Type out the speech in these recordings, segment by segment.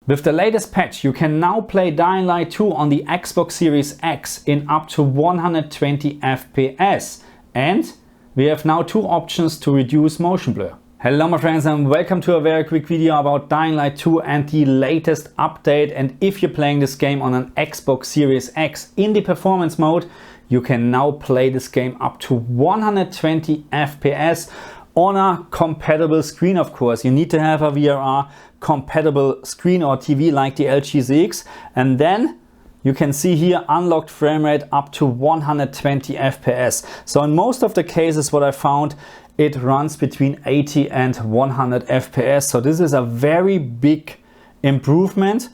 With the latest patch, you can now play Dying Light 2 on the Xbox Series X in up to 120 FPS. And we have now two options to reduce motion blur. Hello my friends and welcome to a very quick video about Dying Light 2 and the latest update. And if you're playing this game on an Xbox Series X in the performance mode, you can now play this game up to 120 FPS on a compatible screen. Of course, you need to have a VRR compatible screen or TV like the LG ZX, and then you can see here unlocked frame rate up to 120 FPS. So in most of the cases what I found, it runs between 80 and 100 FPS. So this is a very big improvement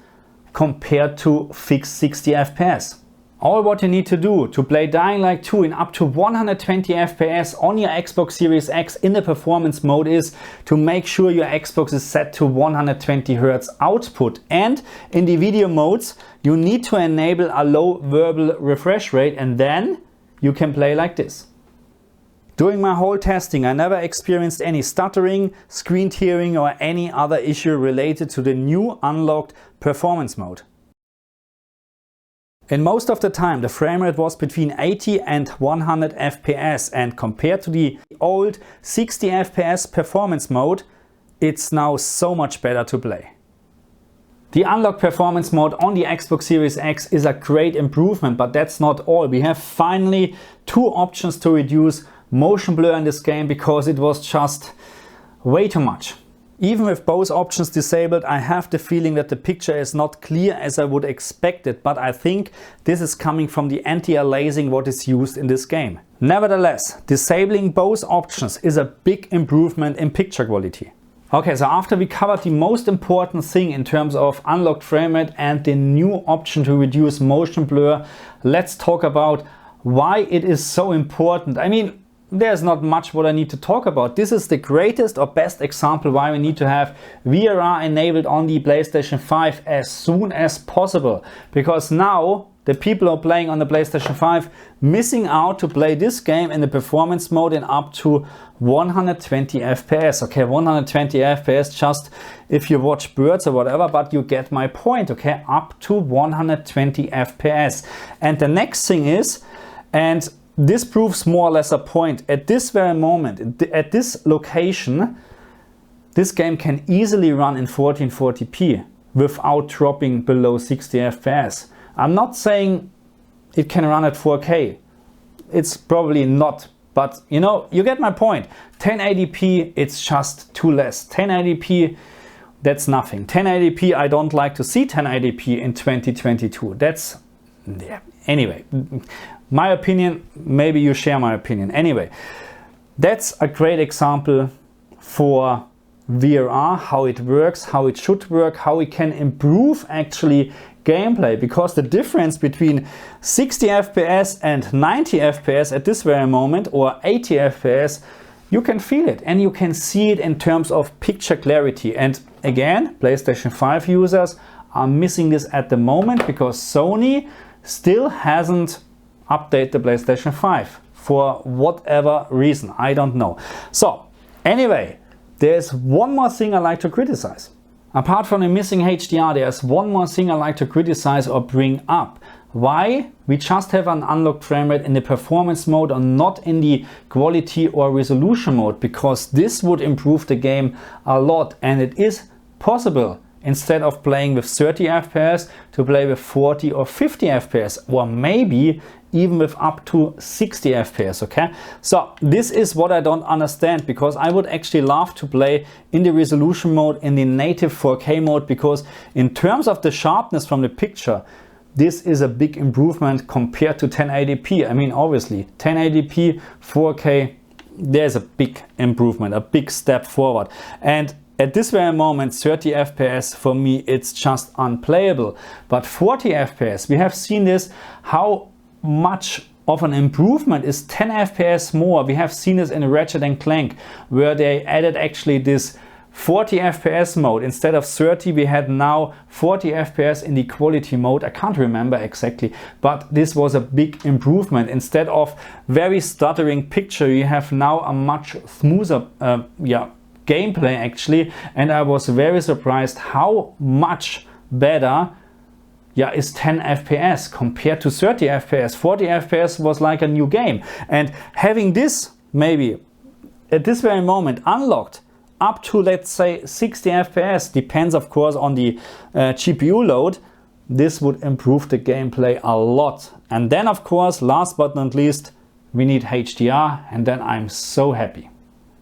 compared to fixed 60 FPS. All what you need to do to play Dying Light 2 in up to 120 FPS on your Xbox Series X in the performance mode is to make sure your Xbox is set to 120 Hz output. And in the video modes, you need to enable a low verbal refresh rate, and then you can play like this. During my whole testing, I never experienced any stuttering, screen tearing or any other issue related to the new unlocked performance mode. In most of the time, the frame rate was between 80 and 100 FPS, and compared to the old 60 FPS performance mode, it's now so much better to play. The unlocked performance mode on the Xbox Series X is a great improvement, but that's not all. We have finally two options to reduce motion blur in this game because it was just way too much. Even with both options disabled, I have the feeling that the picture is not clear as I would expect it, but I think this is coming from the anti-aliasing what is used in this game. Nevertheless, disabling both options is a big improvement in picture quality. Okay, so after we covered the most important thing in terms of unlocked frame rate and the new option to reduce motion blur, let's talk about why it is so important. I mean, there's not much what I need to talk about. This is the greatest or best example why we need to have VRR enabled on the PlayStation 5 as soon as possible. Because now the people who are playing on the PlayStation 5 missing out to play this game in the performance mode in up to 120 FPS. Okay, 120 FPS just if you watch birds or whatever, but you get my point. Okay, up to 120 FPS. And the next thing is, and this proves more or less a point. At this very moment, at this location, this game can easily run in 1440p without dropping below 60 FPS. I'm not saying it can run at 4K. It's probably not, but you know, you get my point. 1080p, it's just too less. 1080p, that's nothing. 1080p, I don't like to see 1080p in 2022. That's, yeah. Anyway. My opinion, maybe you share my opinion. Anyway, that's a great example for VRR, how it works, how it should work, how we can improve actually gameplay, because the difference between 60 FPS and 90 FPS at this very moment, or 80 FPS, you can feel it and you can see it in terms of picture clarity. And again, PlayStation 5 users are missing this at the moment because Sony still hasn't update the PlayStation 5 for whatever reason, I don't know. So anyway, there's one more thing I like to criticize. Apart from the missing HDR, there's one more thing I like to criticize or bring up. Why we just have an unlocked frame rate in the performance mode and not in the quality or resolution mode, because this would improve the game a lot, and it is possible instead of playing with 30 FPS to play with 40 or 50 FPS, or maybe even with up to 60 FPS, okay? So this is what I don't understand, because I would actually love to play in the resolution mode, in the native 4K mode, because in terms of the sharpness from the picture, this is a big improvement compared to 1080p. I mean, obviously, 1080p, 4K, there's a big improvement, a big step forward. And at this very moment, 30 FPS for me, it's just unplayable. But 40 FPS, we have seen this, how much of an improvement is 10 FPS more. We have seen this in Ratchet & Clank, where they added actually this 40 FPS mode. Instead of 30, we had now 40 FPS in the quality mode. I can't remember exactly, but this was a big improvement. Instead of very stuttering picture, you have now a much smoother gameplay actually, and I was very surprised how much better is 10 FPS compared to 30 FPS. 40 FPS was like a new game. And having this maybe at this very moment unlocked up to, let's say, 60 FPS, depends of course on the GPU load, this would improve the gameplay a lot. And then of course, last but not least, we need HDR, and then I'm so happy.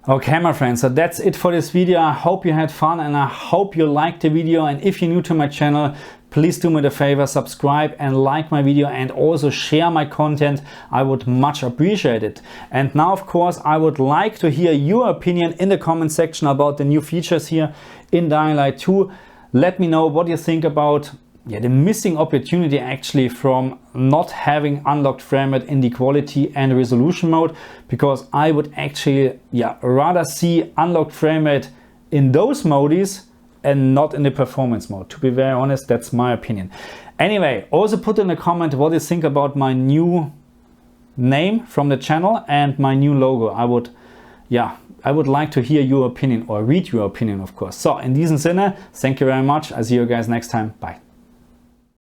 Okay, my friends, so that's it for this video. I hope you had fun and I hope you liked the video. And if you're new to my channel, please do me the favor, subscribe and like my video, and also share my content. I would much appreciate it. And now, of course, I would like to hear your opinion in the comment section about the new features here in Dying Light 2. Let me know what you think about the missing opportunity actually from not having unlocked frame rate in the quality and resolution mode, because I would actually rather see unlocked frame rate in those modes and not in the performance mode. To be very honest, that's my opinion. Anyway, also put in a comment what you think about my new name from the channel and my new logo. I would like to hear your opinion or read your opinion, of course. So in diesem Sinne, thank you very much. I'll see you guys next time. Bye.